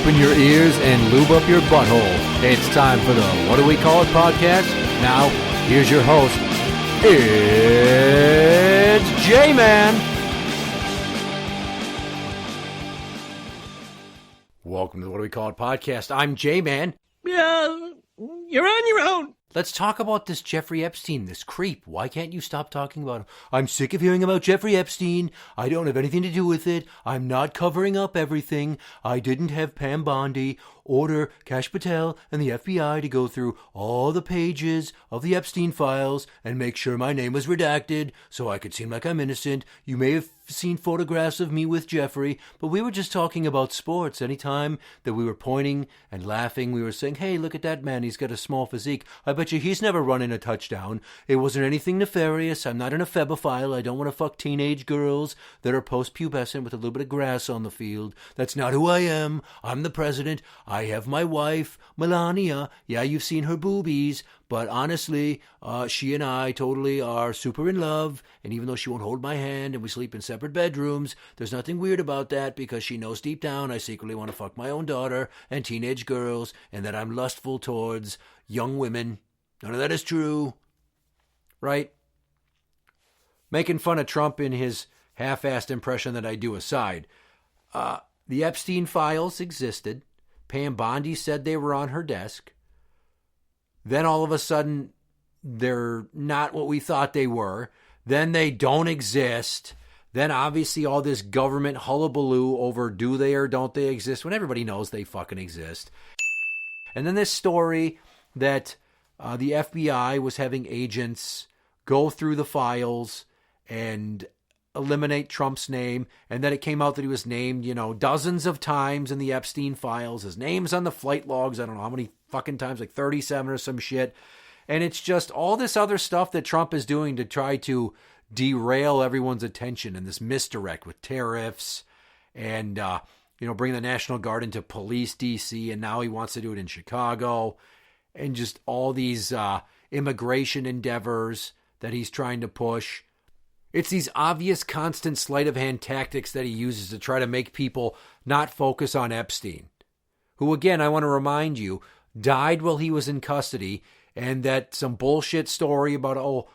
open your ears and lube up your butthole. It's time for the What Do We Call It podcast. Now, here's your host. It's Jmann. Welcome to the What Do We Call It podcast. I'm Jmann. Yeah, you're on your own. Let's talk about this Jeffrey Epstein, this creep. Why can't you stop talking about him? I'm sick of hearing about Jeffrey Epstein. I don't have anything to do with it. I'm not covering up everything. I didn't have Pam Bondi order Kash Patel and the FBI to go through all the pages of the Epstein files and make sure my name was redacted so I could seem like I'm innocent. You may have seen photographs of me with Jeffrey, but we were just talking about sports. Anytime that we were pointing and laughing, we were saying, hey, look at that man, he's got a small physique. I bet you he's never run in a touchdown. It wasn't anything nefarious. I'm not an ephebophile. I don't want to fuck teenage girls that are post-pubescent with a little bit of grass on the field. That's not who I am. I'm the president. I have my wife, Melania. Yeah, you've seen her boobies, but honestly, she and I totally are super in love, and even though she won't hold my hand and we sleep in separate bedrooms, there's nothing weird about that because she knows deep down I secretly want to fuck my own daughter and teenage girls and that I'm lustful towards young women. None of that is true, right? Making fun of Trump in his half-assed impression that I do aside. The Epstein files existed. Pam Bondi said they were on her desk. Then all of a sudden, they're not what we thought they were. Then they don't exist. Then obviously all this government hullabaloo over do they or don't they exist when everybody knows they fucking exist. And then this story that the FBI was having agents go through the files and eliminate Trump's name, and then it came out that he was named, dozens of times in the Epstein files. His name's on the flight logs, I don't know how many fucking times, like 37 or some shit. And it's just all this other stuff that Trump is doing to try to derail everyone's attention and this misdirect with tariffs and, bring the National Guard into police D.C., and now he wants to do it in Chicago, and just all these immigration endeavors that he's trying to push. It's these obvious constant sleight of hand tactics that he uses to try to make people not focus on Epstein, who, again, I want to remind you, died while he was in custody, and that some bullshit story about,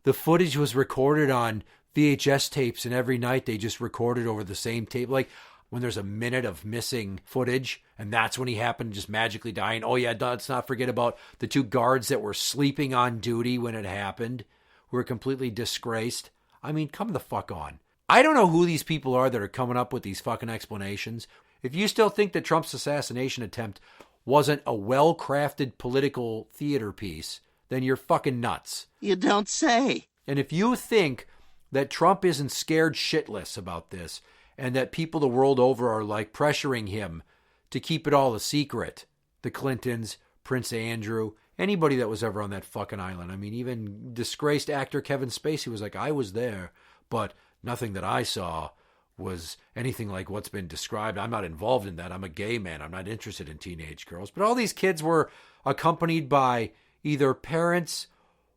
the footage was recorded on VHS tapes, and every night they just recorded over the same tape. Like, when there's a minute of missing footage, and that's when he happened to just magically die. And, let's not forget about the two guards that were sleeping on duty when it happened, who were completely disgraced. I mean, come the fuck on. I don't know who these people are that are coming up with these fucking explanations. If you still think that Trump's assassination attempt wasn't a well-crafted political theater piece, then you're fucking nuts. You don't say. And if you think that Trump isn't scared shitless about this, and that people the world over are like pressuring him to keep it all a secret, the Clintons, Prince Andrew, anybody that was ever on that fucking island. I mean, even disgraced actor Kevin Spacey was like, I was there, but nothing that I saw was anything like what's been described. I'm not involved in that. I'm a gay man. I'm not interested in teenage girls. But all these kids were accompanied by either parents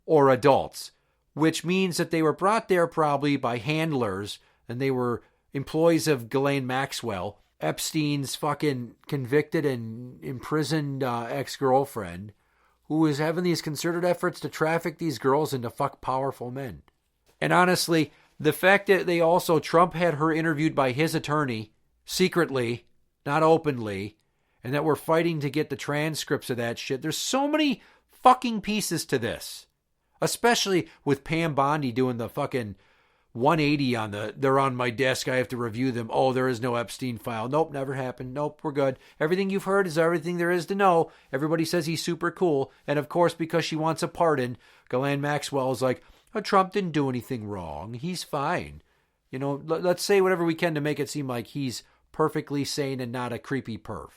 or adults, which means that they were brought there probably by handlers, and they were employees of Ghislaine Maxwell, Epstein's fucking convicted and imprisoned ex-girlfriend, who is having these concerted efforts to traffic these girls into fuck powerful men. And honestly, the fact that Trump had her interviewed by his attorney, secretly, not openly, and that we're fighting to get the transcripts of that shit. There's so many fucking pieces to this. Especially with Pam Bondi doing the fucking 180 they're on my desk, I have to review them. Oh, there is no Epstein file. Nope, never happened. Nope, we're good. Everything you've heard is everything there is to know. Everybody says he's super cool. And of course, because she wants a pardon, Ghislaine Maxwell is like, Trump didn't do anything wrong. He's fine. Let's say whatever we can to make it seem like he's perfectly sane and not a creepy perv.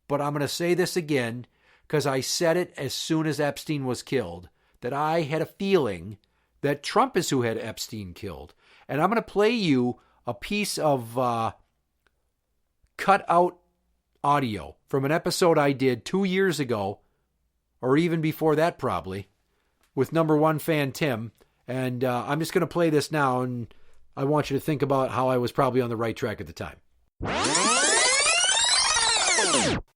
But I'm going to say this again, because I said it as soon as Epstein was killed, that I had a feeling that Trump is who had Epstein killed. And I'm going to play you a piece of cut out audio from an episode I did 2 years ago, or even before that probably, with number one fan Tim. And I'm just going to play this now, and I want you to think about how I was probably on the right track at the time.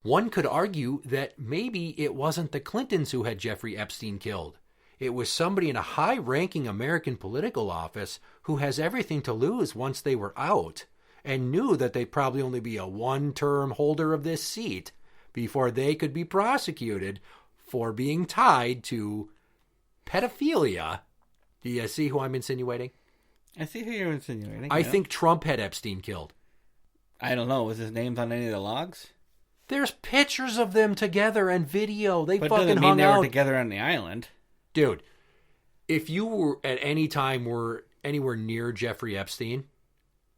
One could argue that maybe it wasn't the Clintons who had Jeffrey Epstein killed. It was somebody in a high-ranking American political office who has everything to lose once they were out and knew that they'd probably only be a one-term holder of this seat before they could be prosecuted for being tied to pedophilia. Do you see who I'm insinuating? I see who you're insinuating. I think Trump had Epstein killed. I don't know. Was his name on any of the logs? There's pictures of them together and video. They But fucking doesn't mean hung they out were together on the island. Dude, if you were at any time were anywhere near Jeffrey Epstein,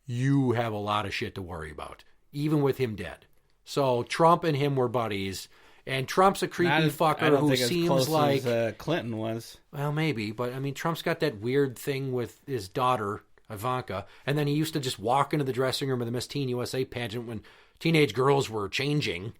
you have a lot of shit to worry about, even with him dead. So Trump and him were buddies, and Trump's a creepy fucker who seems like Clinton was. Well, maybe, but I mean, Trump's got that weird thing with his daughter Ivanka, and then he used to just walk into the dressing room of the Miss Teen USA pageant when teenage girls were changing.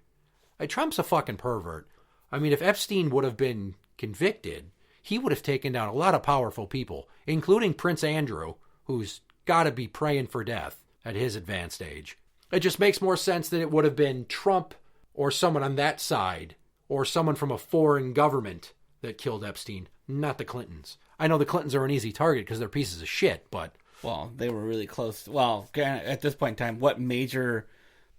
Trump's a fucking pervert. I mean, if Epstein would have been convicted, he would have taken down a lot of powerful people, including Prince Andrew, who's got to be praying for death at his advanced age. It just makes more sense that it would have been Trump or someone on that side or someone from a foreign government that killed Epstein, not the Clintons. I know the Clintons are an easy target because they're pieces of shit, but... Well, they were really close. Well, at this point in time, what major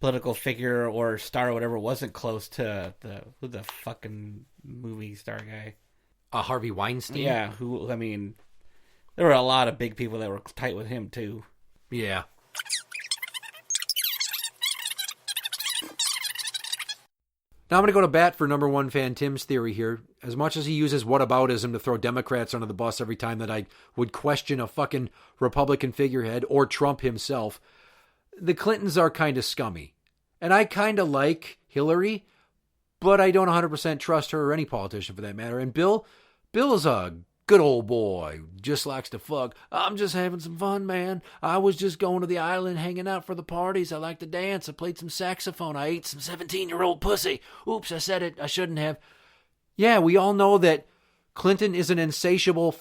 political figure or star or whatever wasn't close to the fucking movie star guy? Harvey Weinstein? Yeah, I mean, there were a lot of big people that were tight with him, too. Yeah. Now I'm going to go to bat for number one fan Tim's theory here. As much as he uses whataboutism to throw Democrats under the bus every time that I would question a fucking Republican figurehead or Trump himself, the Clintons are kind of scummy. And I kind of like Hillary, but I don't 100% trust her or any politician for that matter. And Bill is a good old boy, just likes to fuck. I'm just having some fun, man. I was just going to the island, hanging out for the parties. I like to dance. I played some saxophone. I ate some 17-year-old pussy. Oops, I said it. I shouldn't have. Yeah, we all know that Clinton is an insatiable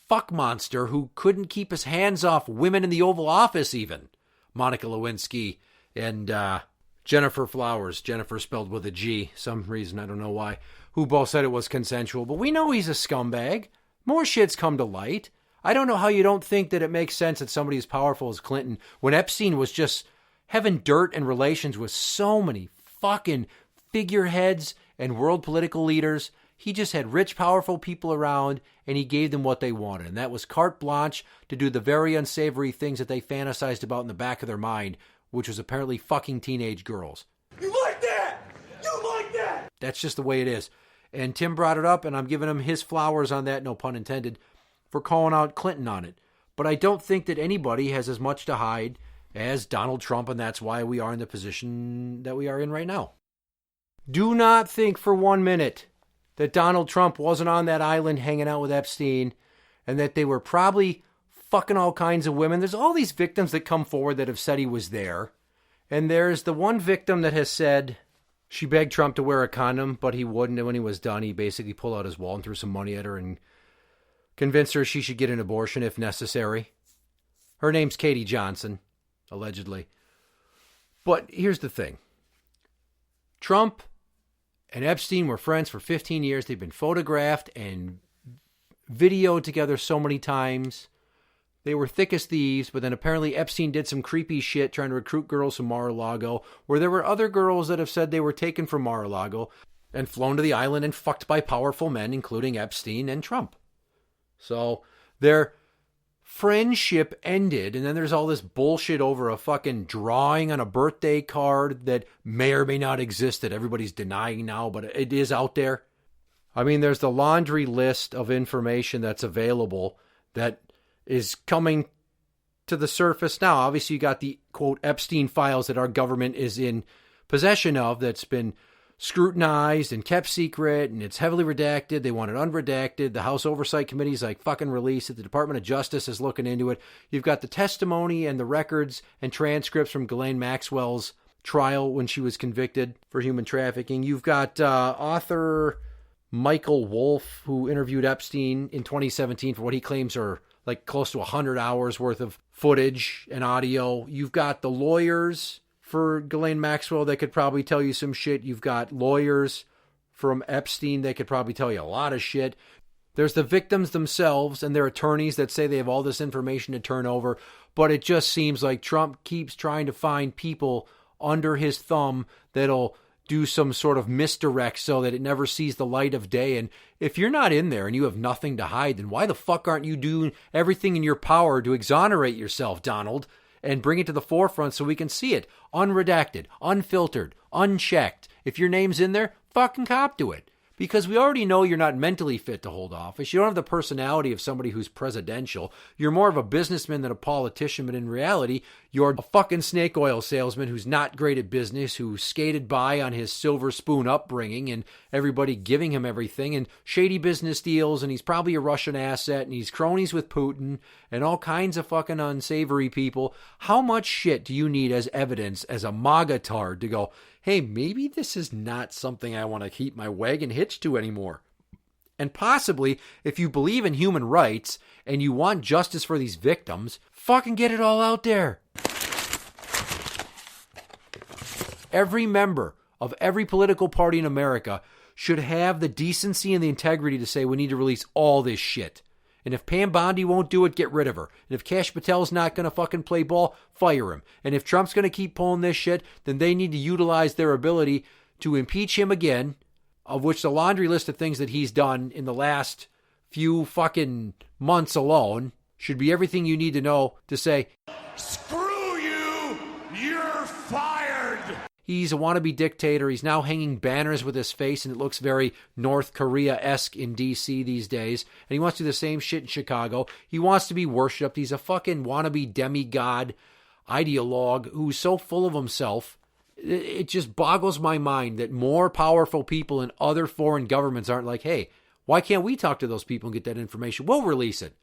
fuck monster who couldn't keep his hands off women in the Oval Office even. Monica Lewinsky and Jennifer Flowers, Jennifer spelled with a G, some reason, I don't know why, who both said it was consensual. But we know he's a scumbag. More shit's come to light. I don't know how you don't think that it makes sense that somebody as powerful as Clinton, when Epstein was just having dirt and relations with so many fucking figureheads and world political leaders, he just had rich, powerful people around, and he gave them what they wanted. And that was carte blanche to do the very unsavory things that they fantasized about in the back of their mind, which was apparently fucking teenage girls. You like that? You like that? That's just the way it is. And Tim brought it up, and I'm giving him his flowers on that, no pun intended, for calling out Clinton on it. But I don't think that anybody has as much to hide as Donald Trump, and that's why we are in the position that we are in right now. Do not think for 1 minute that Donald Trump wasn't on that island hanging out with Epstein, and that they were probably fucking all kinds of women. There's all these victims that come forward that have said he was there. And there's the one victim that has said she begged Trump to wear a condom, but he wouldn't. And when he was done, he basically pulled out his wallet and threw some money at her and convinced her she should get an abortion if necessary. Her name's Katie Johnson, allegedly. But here's the thing. Trump and Epstein were friends for 15 years. They've been photographed and videoed together so many times. They were thick as thieves, but then apparently Epstein did some creepy shit trying to recruit girls from Mar-a-Lago, where there were other girls that have said they were taken from Mar-a-Lago and flown to the island and fucked by powerful men, including Epstein and Trump. So their friendship ended, and then there's all this bullshit over a fucking drawing on a birthday card that may or may not exist that everybody's denying now, but it is out there. I mean, there's the laundry list of information that's available that is coming to the surface now. Obviously, you got the, quote, Epstein files that our government is in possession of that's been scrutinized and kept secret, and it's heavily redacted. They want it unredacted. The House Oversight Committee is like, fucking release it. The Department of Justice is looking into it. You've got the testimony and the records and transcripts from Ghislaine Maxwell's trial when she was convicted for human trafficking. You've got author Michael Wolff, who interviewed Epstein in 2017 for what he claims are like close to 100 hours worth of footage and audio. You've got the lawyers for Ghislaine Maxwell that could probably tell you some shit. You've got lawyers from Epstein that could probably tell you a lot of shit. There's the victims themselves and their attorneys that say they have all this information to turn over. But it just seems like Trump keeps trying to find people under his thumb that'll do some sort of misdirect so that it never sees the light of day. And if you're not in there and you have nothing to hide, then why the fuck aren't you doing everything in your power to exonerate yourself, Donald, and bring it to the forefront so we can see it? Unredacted, unfiltered, unchecked. If your name's in there, fucking cop to it. Because we already know you're not mentally fit to hold office. You don't have the personality of somebody who's presidential. You're more of a businessman than a politician, but in reality, you're a fucking snake oil salesman who's not great at business, who skated by on his silver spoon upbringing and everybody giving him everything and shady business deals, and he's probably a Russian asset, and he's cronies with Putin and all kinds of fucking unsavory people. How much shit do you need as evidence as a MAGA tard to go, hey, maybe this is not something I want to keep my wagon hitched to anymore? And possibly, if you believe in human rights and you want justice for these victims, fucking get it all out there. Every member of every political party in America should have the decency and the integrity to say we need to release all this shit. And if Pam Bondi won't do it, get rid of her. And if Kash Patel's not going to fucking play ball, fire him. And if Trump's going to keep pulling this shit, then they need to utilize their ability to impeach him again, of which the laundry list of things that he's done in the last few fucking months alone should be everything you need to know to say, Screw you! You're fired! He's a wannabe dictator. He's now hanging banners with his face, and it looks very North Korea-esque in D.C. these days. And he wants to do the same shit in Chicago. He wants to be worshipped. He's a fucking wannabe demigod ideologue who's so full of himself. It just boggles my mind that more powerful people in other foreign governments aren't like, hey, why can't we talk to those people and get that information? We'll release it.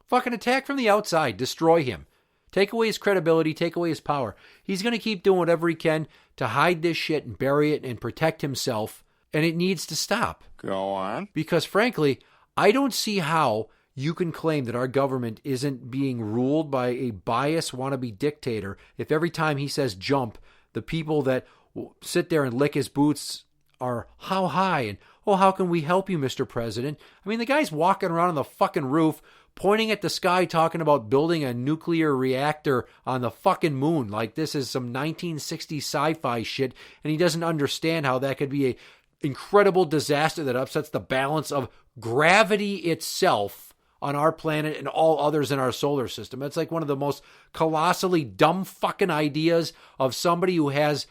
Fucking attack from the outside. Destroy him. Take away his credibility, take away his power. He's going to keep doing whatever he can to hide this shit and bury it and protect himself, and it needs to stop. Go on. Because frankly, I don't see how you can claim that our government isn't being ruled by a biased wannabe dictator if every time he says jump, the people that sit there and lick his boots are how high and, oh, how can we help you, Mr. President? I mean, the guy's walking around on the fucking roof pointing at the sky talking about building a nuclear reactor on the fucking moon like this is some 1960s sci-fi shit, and he doesn't understand how that could be an incredible disaster that upsets the balance of gravity itself on our planet and all others in our solar system. It's like one of the most colossally dumb fucking ideas of somebody who has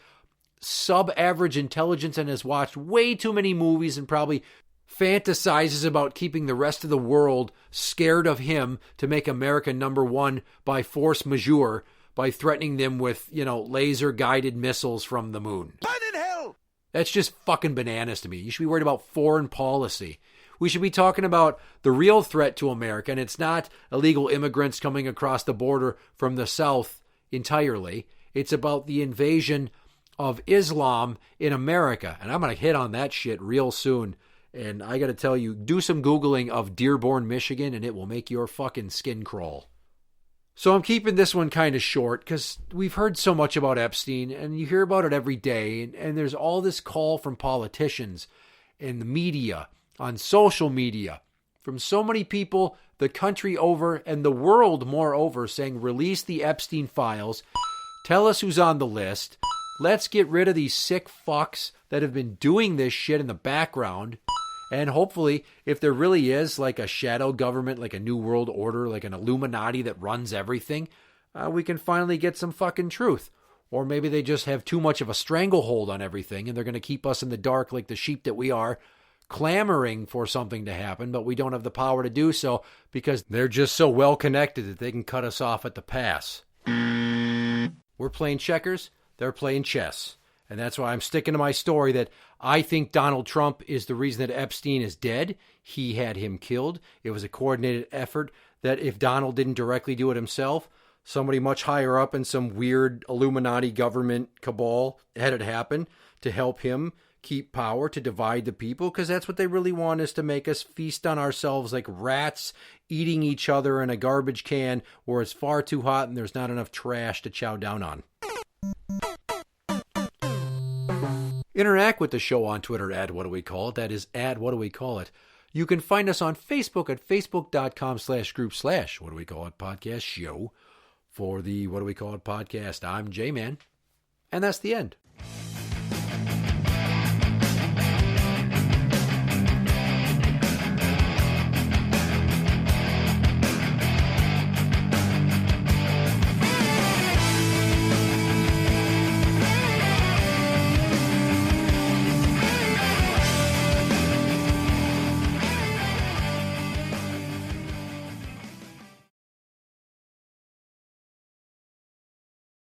sub-average intelligence and has watched way too many movies and probably fantasizes about keeping the rest of the world scared of him to make America number one by force majeure by threatening them with, laser-guided missiles from the moon. What in hell? That's just fucking bananas to me. You should be worried about foreign policy. We should be talking about the real threat to America, and it's not illegal immigrants coming across the border from the south entirely. It's about the invasion of Islam in America, and I'm going to hit on that shit real soon. And I got to tell you, do some Googling of Dearborn, Michigan, and it will make your fucking skin crawl. So I'm keeping this one kind of short because we've heard so much about Epstein, and you hear about it every day. And there's all this call from politicians and the media, on social media, from so many people the country over and the world moreover, saying release the Epstein files, tell us who's on the list, let's get rid of these sick fucks that have been doing this shit in the background. And hopefully, if there really is like a shadow government, like a new world order, like an Illuminati that runs everything, we can finally get some fucking truth. Or maybe they just have too much of a stranglehold on everything and they're going to keep us in the dark like the sheep that we are, clamoring for something to happen, but we don't have the power to do so because they're just so well connected that they can cut us off at the pass. We're playing checkers, they're playing chess. And that's why I'm sticking to my story that I think Donald Trump is the reason that Epstein is dead. He had him killed. It was a coordinated effort that if Donald didn't directly do it himself, somebody much higher up in some weird Illuminati government cabal had it happen to help him keep power, to divide the people, because that's what they really want, is to make us feast on ourselves like rats eating each other in a garbage can where it's far too hot and there's not enough trash to chow down on. Interact with the show on Twitter at What Do We Call It. That is at What Do We Call It. You can find us on Facebook at facebook.com/group/What Do We Call It podcast show. For the What Do We Call It podcast, I'm Jmann. And that's the end.